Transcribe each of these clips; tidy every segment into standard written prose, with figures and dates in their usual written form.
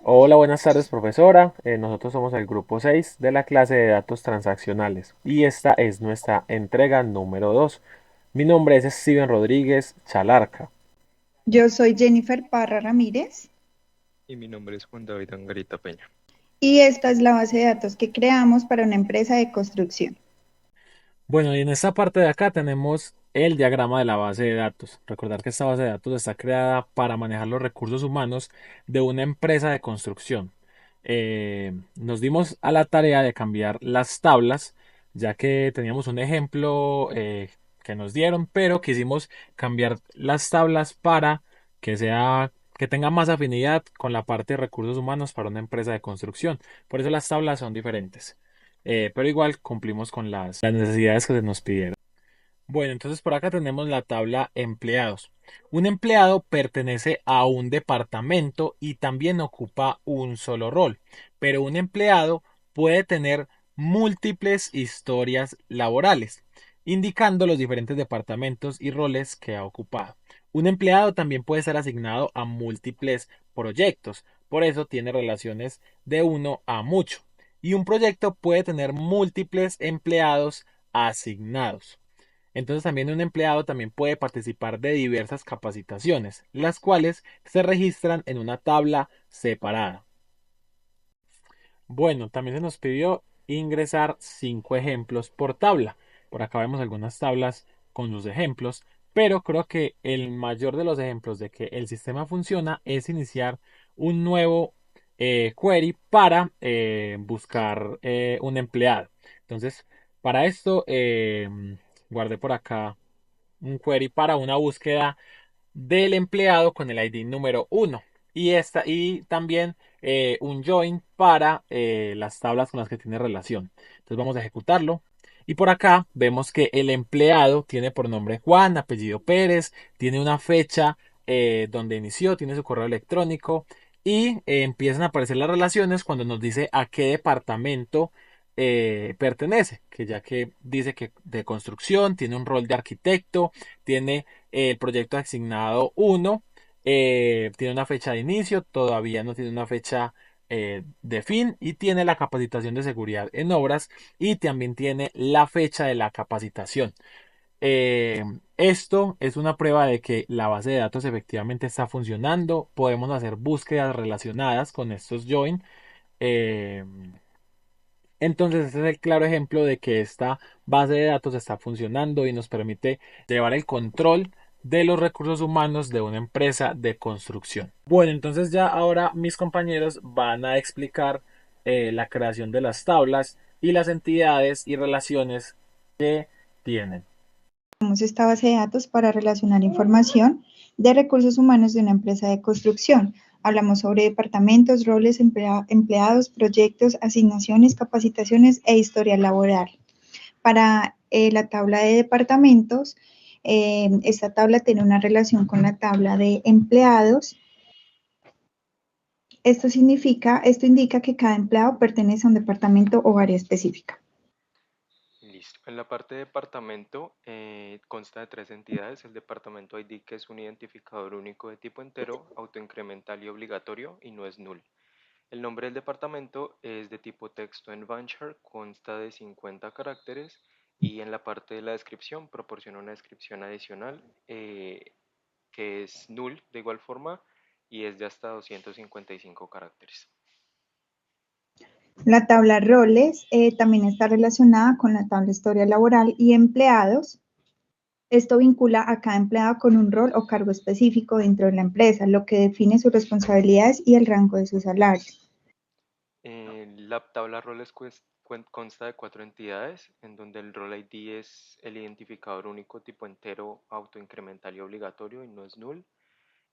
Hola, buenas tardes, profesora. Nosotros somos el grupo 6 de la clase de datos transaccionales y esta es nuestra entrega número 2. Mi nombre es Steven Rodríguez Chalarca. Yo soy Jennifer Parra Ramírez Y mi nombre es Juan David Angarita Peña. y esta es la base de datos que creamos para una empresa de construcción. Bueno, y en esta parte de acá tenemos el diagrama de la base de datos. Recordar que esta base de datos está creada para manejar los recursos humanos de una empresa de construcción. Nos dimos a la tarea de cambiar las tablas, ya que teníamos un ejemplo que nos dieron, pero quisimos cambiar las tablas para que tenga más afinidad con la parte de recursos humanos para una empresa de construcción. Por eso las tablas son diferentes. Pero igual cumplimos con las necesidades que se nos pidieron. Bueno, entonces por acá tenemos la tabla empleados. Un empleado pertenece a un departamento y también ocupa un solo rol, pero un empleado puede tener múltiples historias laborales, indicando los diferentes departamentos y roles que ha ocupado. Un empleado también puede ser asignado a múltiples proyectos, por eso tiene relaciones de uno a mucho. Y un proyecto puede tener múltiples empleados asignados. Entonces también un empleado también puede participar de diversas capacitaciones, las cuales se registran en una tabla separada. Bueno, también se nos pidió ingresar 5 ejemplos por tabla. Por acá vemos algunas tablas con sus ejemplos, pero creo que el mayor de los ejemplos de que el sistema funciona es iniciar un nuevo query para buscar un empleado. Entonces, para esto guardé por acá un query para una búsqueda del empleado con el ID número 1 y también un join para las tablas con las que tiene relación. Entonces vamos a ejecutarlo. Y por acá vemos que el empleado tiene por nombre Juan, apellido Pérez, tiene una fecha donde inició, tiene su correo electrónico y empiezan a aparecer las relaciones cuando nos dice a qué departamento pertenece, que ya que dice que de construcción, tiene un rol de arquitecto, tiene el proyecto asignado 1 tiene una fecha de inicio, todavía no tiene una fecha de fin y tiene la capacitación de seguridad en obras y también tiene la fecha de la capacitación. Esto es una prueba de que la base de datos efectivamente está funcionando. Podemos hacer búsquedas relacionadas con estos join. Eh, entonces, este es el claro ejemplo de que esta base de datos está funcionando y nos permite llevar el control de los recursos humanos de una empresa de construcción. Bueno, entonces ya ahora mis compañeros van a explicar la creación de las tablas y las entidades y relaciones que tienen. Usamos esta base de datos para relacionar información de recursos humanos de una empresa de construcción. Hablamos sobre departamentos, roles, empleados, proyectos, asignaciones, capacitaciones e historia laboral. Para la tabla de departamentos, esta tabla tiene una relación con la tabla de empleados. Esto indica que cada empleado pertenece a un departamento o área específica. Listo. En la parte de departamento consta de tres entidades. El departamento ID, que es un identificador único de tipo entero, autoincremental y obligatorio, y no es null. El nombre del departamento es de tipo texto en Vanchar, consta de 50 caracteres y en la parte de la descripción proporciona una descripción adicional que es null de igual forma y es de hasta 255 caracteres. La tabla roles también está relacionada con la tabla historia laboral y empleados. Esto vincula a cada empleado con un rol o cargo específico dentro de la empresa, lo que define sus responsabilidades y el rango de su salario. La tabla roles consta de cuatro entidades, en donde el rol ID es el identificador único tipo entero, autoincremental y obligatorio y no es null.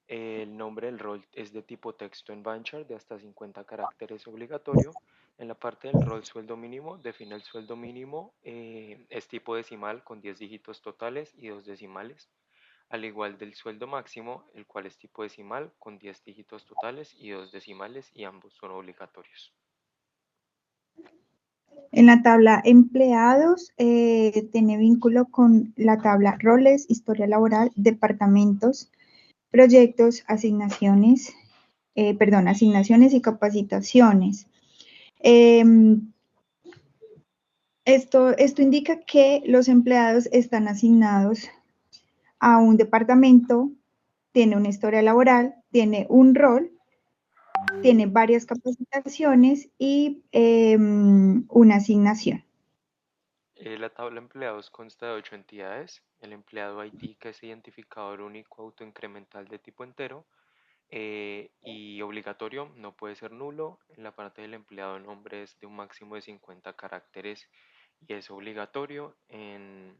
El nombre del rol es de tipo texto en Vanchar de hasta 50 caracteres obligatorio. En la parte del rol sueldo mínimo, define el sueldo mínimo, es tipo decimal con 10 dígitos totales y 2 decimales, al igual del sueldo máximo, el cual es tipo decimal con 10 dígitos totales y 2 decimales y ambos son obligatorios. En la tabla empleados tiene vínculo con la tabla roles, historia laboral, departamentos, proyectos, asignaciones. perdón, asignaciones y capacitaciones. Em, esto indica que los empleados están asignados a un departamento, tiene una historia laboral, tiene un rol, tiene varias capacitaciones y una asignación. La tabla de empleados consta de 8 entidades. El empleado ID, que es identificador único autoincremental de tipo entero, y obligatorio, no puede ser nulo. En la parte del empleado nombre es de un máximo de 50 caracteres y es obligatorio. En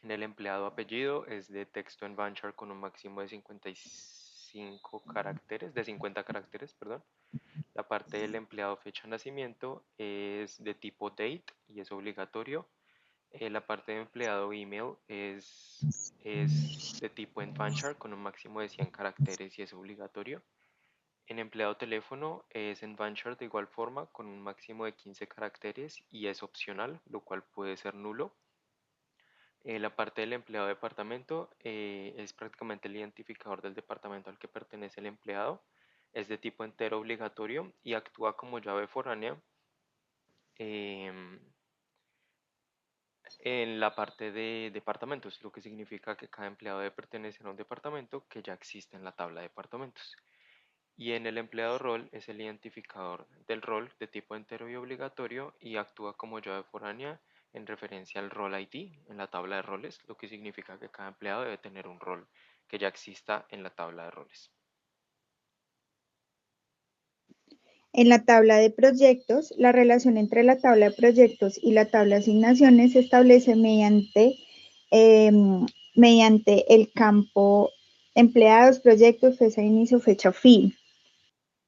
el empleado apellido es de texto en Vanchar con un máximo de 55 caracteres, de 50 caracteres, perdón. La parte del empleado fecha de nacimiento es de tipo date y es obligatorio. La parte de empleado email es de tipo Envanchar con un máximo de 100 caracteres y es obligatorio. En empleado teléfono es Envanchar de igual forma con un máximo de 15 caracteres y es opcional, lo cual puede ser nulo. La parte del empleado departamento es prácticamente el identificador del departamento al que pertenece el empleado. Es de tipo entero obligatorio y actúa como llave foránea. em, en la parte de departamentos, lo que significa que cada empleado debe pertenecer a un departamento que ya existe en la tabla de departamentos. Y en el empleado rol es el identificador del rol de tipo entero y obligatorio y actúa como llave foránea en referencia al rol ID en la tabla de roles, lo que significa que cada empleado debe tener un rol que ya exista en la tabla de roles. En la tabla de proyectos, la relación entre la tabla de proyectos y la tabla de asignaciones se establece eh, mediante el campo empleados, proyectos, fecha de inicio, fecha fin.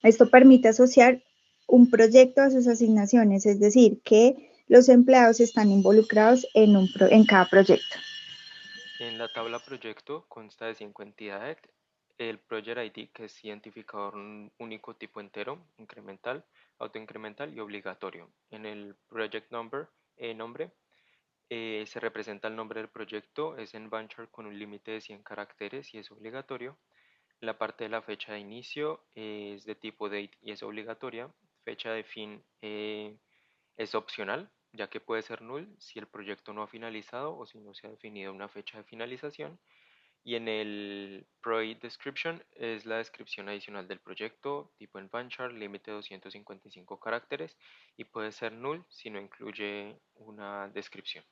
Esto permite asociar un proyecto a sus asignaciones, es decir, que los empleados están involucrados en cada proyecto. En la tabla proyecto consta de 5 entidades. El Project ID, que es identificador único tipo entero, incremental, autoincremental y obligatorio. En el Project Number, nombre, se representa el nombre del proyecto, es en Vanchar con un límite de 100 caracteres y es obligatorio. La parte de la fecha de inicio es de tipo date y es obligatoria. Fecha de fin es opcional, ya que puede ser null si el proyecto no ha finalizado o si no se ha definido una fecha de finalización. Y en el Project Description es la descripción adicional del proyecto, tipo en Vanchar, límite 255 caracteres y puede ser null si no incluye una descripción.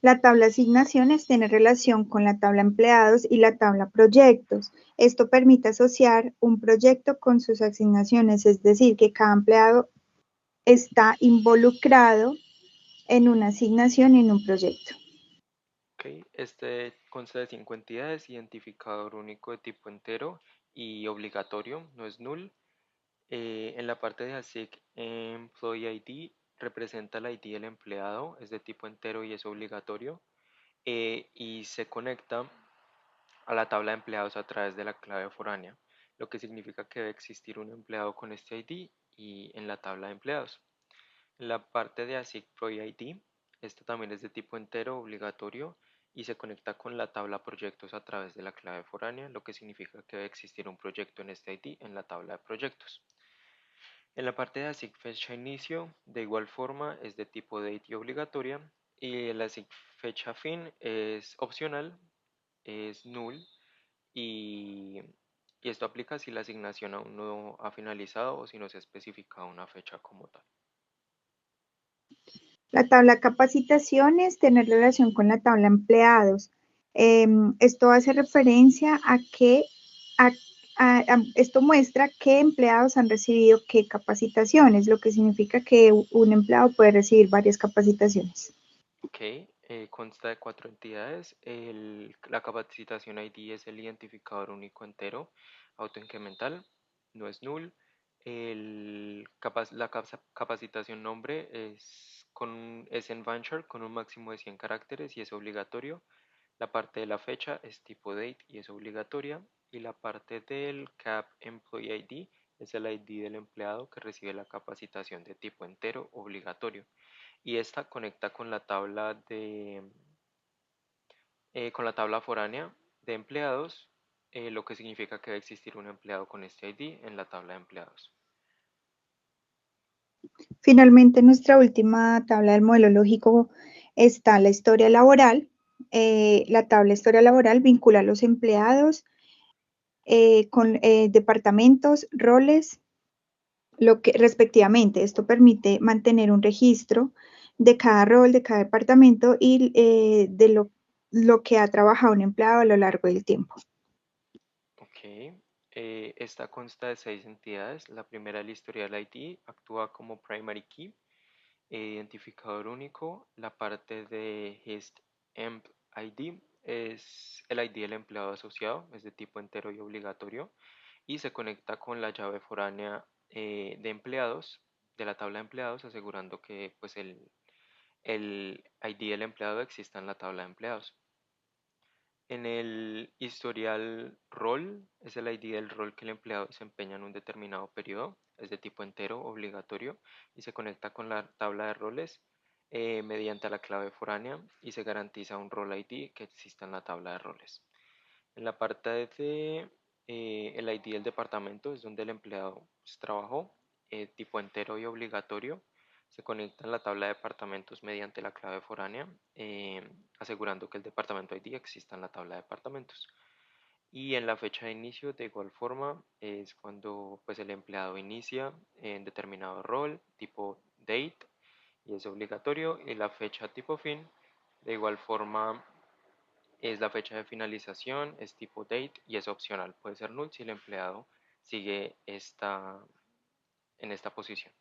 La tabla asignaciones tiene relación con la tabla empleados y la tabla proyectos. Esto permite asociar un proyecto con sus asignaciones, es decir, que cada empleado está involucrado en una asignación y en un proyecto. Ok, este consta de 5 entidades, identificador único de tipo entero y obligatorio, no es null. En la parte de ASIC Employee ID representa el ID del empleado, es de tipo entero y es obligatorio. Y se conecta a la tabla de empleados a través de la clave foránea, lo que significa que debe existir un empleado con este ID y en la tabla de empleados. En la parte de ASIC Pro ID, esta también es de tipo entero obligatorio y se conecta con la tabla proyectos a través de la clave foránea, lo que significa que debe existir un proyecto en este ID en la tabla de proyectos. En la parte de ASIC fecha inicio, de igual forma es de tipo date y obligatoria y la ASIC fecha fin es opcional, es null y, y esto aplica si la asignación aún no ha finalizado o si no se ha especificado una fecha como tal. La tabla capacitaciones tiene relación con la tabla empleados. Esto hace referencia a que a- esto muestra qué empleados han recibido qué capacitaciones, lo que significa que un empleado puede recibir varias capacitaciones. Ok, consta de 4 entidades. La capacitación ID es el identificador único entero, autoincremental, no es null. Capacitación nombre es en Vanchar con un máximo de 100 caracteres y es obligatorio. La parte de la fecha es tipo date y es obligatoria. Y la parte del Cap Employee ID es el ID del empleado que recibe la capacitación de tipo entero obligatorio y esta conecta con la tabla foránea de empleados lo que significa que debe existir un empleado con este ID en la tabla de empleados. Finalmente, en nuestra última tabla del modelo lógico está la historia laboral. La tabla historia laboral vincula a los empleados con departamentos, roles, lo que respectivamente. Esto permite mantener un registro de cada rol, de cada departamento y de lo que ha trabajado un empleado a lo largo del tiempo. Ok. Esta consta de 6 entidades. La primera, el historial ID, actúa como primary key, identificador único. La parte de hist emp ID es el ID del empleado asociado, es de tipo entero y obligatorio, y se conecta con la llave foránea de empleados, de la tabla de empleados, asegurando que pues, el ID del empleado exista en la tabla de empleados. En el historial rol es el ID del rol que el empleado desempeña en un determinado periodo, es de tipo entero, obligatorio, y se conecta con la tabla de roles mediante la clave foránea y se garantiza un rol ID que exista en la tabla de roles. En la parte de el ID del departamento es donde el empleado pues, trabajó, tipo entero y obligatorio. Se conecta en la tabla de departamentos mediante la clave foránea, asegurando que el departamento ID exista en la tabla de departamentos. Y en la fecha de inicio, de igual forma, es cuando pues, el empleado inicia en determinado rol, tipo date, y es obligatorio. Y la fecha tipo fin, de igual forma, es la fecha de finalización, es tipo date y es opcional. Puede ser null si el empleado sigue en esta posición.